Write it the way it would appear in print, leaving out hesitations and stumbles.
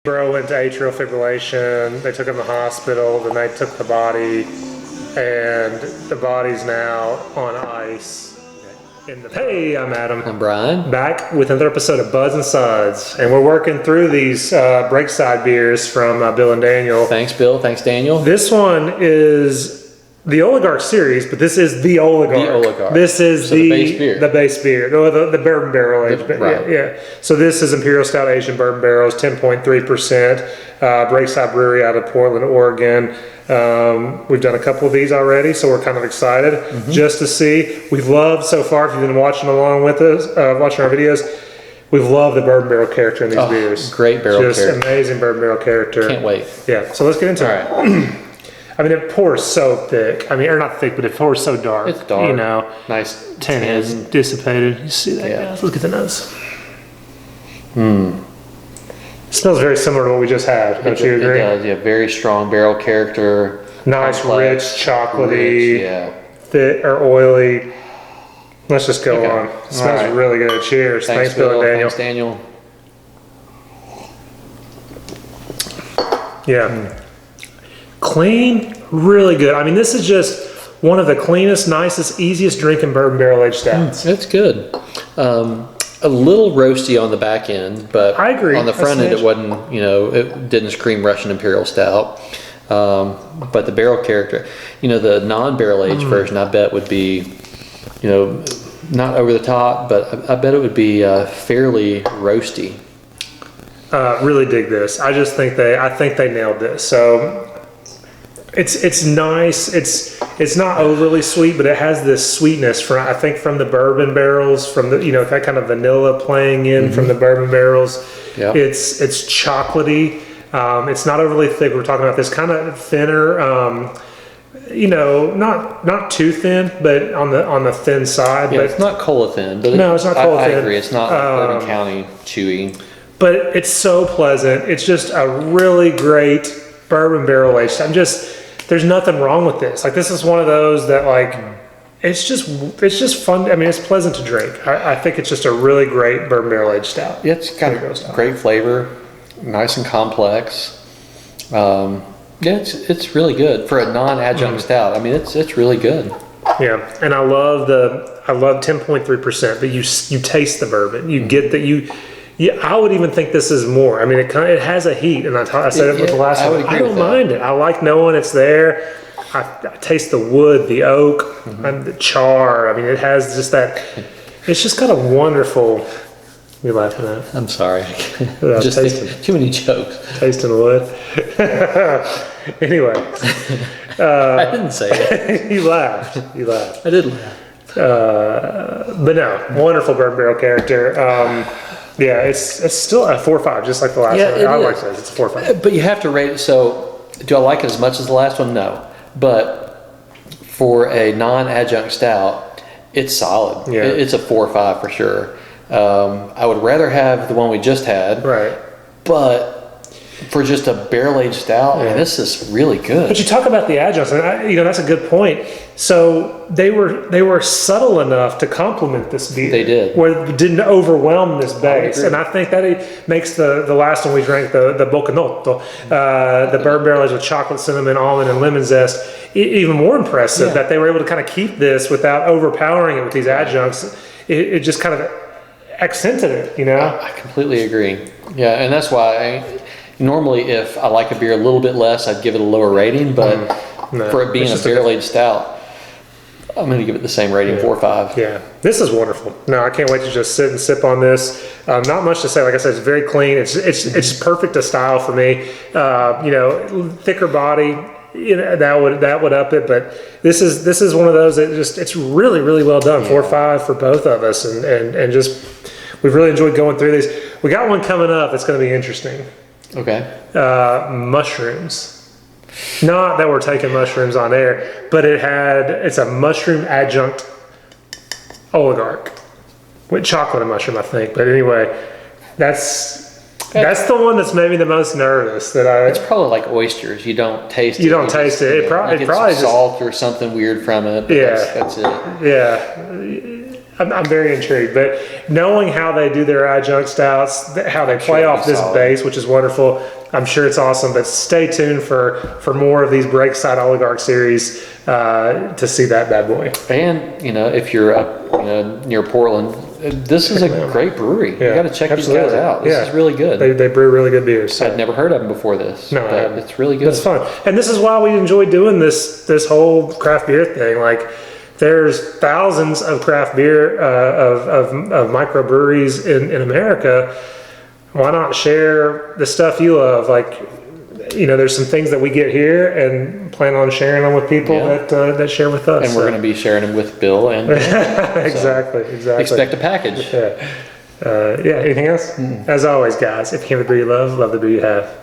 Bro went to atrial fibrillation. They took him to the hospital. Then they took the body, and the body's now on ice. Hey, I'm Adam. I'm Bryan. Back with another episode of Buds and Suds, and we're working through these Breakside beers from Bill and Daniel. Thanks, Bill. Thanks, Daniel. This one is the Oligarch series, but this is the Oligarch. The Oligarch. This is so the base beer. The base beer. The bourbon barrel aged. Right. Yeah. So this is Imperial Stout Aged in Bourbon Barrels, 10.3%. Breakside Brewery out of Portland, Oregon. We've done a couple of these already, so we're kind of excited just to see. We've loved so far, if you've been watching along with us, watching our videos, we've loved the bourbon barrel character in these beers. Great barrel character. Just amazing bourbon barrel character. Can't wait. Yeah, so let's get into it. All right. I mean, it pours so thick. I mean, or not thick, but it pours so dark. It's dark. You know, Nice. Tin is dissipated. You see that, Yeah. guys? Look at the nose. It smells very similar to what we just had. Don't you agree? It does. Yeah, very strong barrel character. Nice, complex, rich, chocolatey, yeah. thick or oily. Let's just go on. It smells right. really good. Cheers. Thanks, Bill and Daniel. Thanks, Daniel. Yeah. Clean, really good. I mean, this is just one of the cleanest, nicest, easiest drinking bourbon barrel aged stouts. It's good. A little roasty on the back end, but I agree. On the front end, it wasn't. It didn't scream Russian Imperial Stout. But the barrel character, the non-barrel aged version, I bet would be, not over the top, but I bet it would be fairly roasty. Really dig this. I think they nailed this. So it's nice. It's not overly sweet, but it has this sweetness from the bourbon barrels, from the that kind of vanilla playing in from the bourbon barrels. Yeah. It's chocolatey. It's not overly thick. We're talking about this kind of thinner. Not too thin, but on the thin side. Yeah, but it's not cola thin. But no, it's not cola thin. I agree. It's not Bourbon County chewy. But it's so pleasant. It's just a really great bourbon barrel aged. There's nothing wrong with this. Like, this is one of those that, like, it's just fun. I mean, it's pleasant to drink. I think it's just a really great bourbon barrel aged stout. Yeah, it's got a great flavor, nice and complex. It's really good for a non-adjunct stout. I mean, it's really good. Yeah, and I love 10.3%. But you taste the bourbon. You get that I would even think this is more. I mean, it has a heat, and I said it with the last one. I don't mind it. I like knowing it's there. I taste the wood, the oak, and the char. I mean, it has just that. It's just got a wonderful. What are you laughing at? I'm sorry. Just too many jokes. Tasting the wood. Anyway, I didn't say it. You laughed. I did laugh. But no, wonderful bourbon barrel character. Yeah, it's still a 4.5, just like the last one. I like it. It's a 4.5. But you have to rate it. So, do I like it as much as the last one? No. But for a non-adjunct stout, it's solid. Yeah. It's a 4.5 for sure. I would rather have the one we just had. Right. But for just a barrel-aged stout, I mean, this is really good. But you talk about the adjuncts, and that's a good point. So they were subtle enough to complement this beer. They did. Where it didn't overwhelm this base. And I think that it makes the last one we drank, the Bocanotto, the bourbon barrel aged with chocolate, cinnamon, almond, and lemon zest, even more impressive that they were able to kind of keep this without overpowering it with these adjuncts. It just kind of accented it, I completely agree. Yeah, and that's why normally if I like a beer a little bit less, I'd give it a lower rating, but for it being a barrel-aged stout, I'm going to give it the same rating, 4.5. Yeah, this is wonderful. No, I can't wait to just sit and sip on this. Not much to say. Like I said, it's very clean. It's perfect to style for me. Thicker body, that would up it. But this is one of those that it's really, really well done. 4.5 for both of us, and just we've really enjoyed going through these. We got one coming up that's going to be interesting. Okay. Mushrooms. Not that we're taking mushrooms on air, but it's a mushroom adjunct oligarch with chocolate and mushroom, I think. But anyway, that's the one that's maybe the most nervous It's probably like oysters. You don't taste it. You don't taste it. It probably salt or something weird from it. Yeah. That's it. Yeah. I'm very intrigued, but knowing how they do their adjunct stouts, how they play off this base, which is wonderful, I'm sure it's awesome. But stay tuned for more of these Breakside Oligarch series to see that bad boy. And if you're up near Portland, this is a great brewery. Yeah, you got to check these guys out. This is really good. They brew really good beers. So. I'd never heard of them before this. No, but it's really good. It's fun, and this is why we enjoy doing this whole craft beer thing. Like, there's thousands of craft beer of microbreweries in America. Why not share the stuff you love? Like, there's some things that we get here, and plan on sharing them with people that share with us. And we're going to be sharing them with Bill and exactly. Expect a package. Yeah. Anything else? As always, guys, if you have a beer you love the beer you have.